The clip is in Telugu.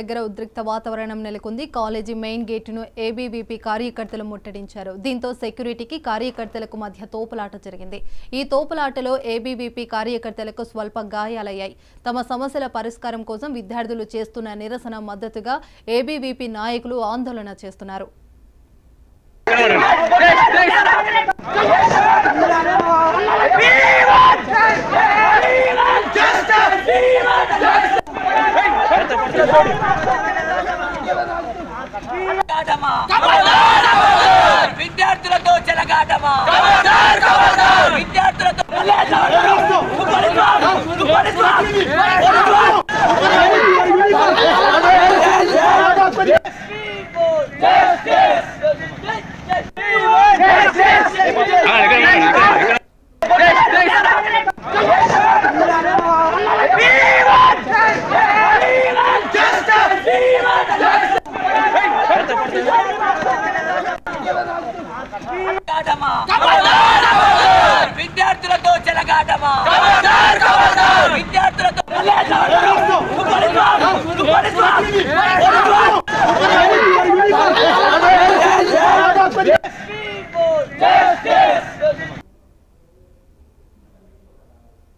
దగ్గర ఉద్రిక్త వాతావరణం నెలకొంది. కాలేజీ మెయిన్ గేటును ఏబీవీపీ కార్యకర్తలు ముట్టడించారు. దీంతో సెక్యూరిటీకి కార్యకర్తలకు మధ్య తోపులాట జరిగింది. ఈ తోపులాటలో ఏబీవీపీ కార్యకర్తలకు స్వల్ప గాయాలయ్యాయి. తమ సమస్యల పరిష్కారం కోసం విద్యార్థులు చేస్తున్న నిరసన మద్దతుగా ఏబీవీపీ నాయకులు ఆందోళన చేస్తున్నారు. విద్యార్థులతో చెలగాటమా విద్యార్థులతో విద్యార్థులతో చెలగాటమా విద్యార్థులతో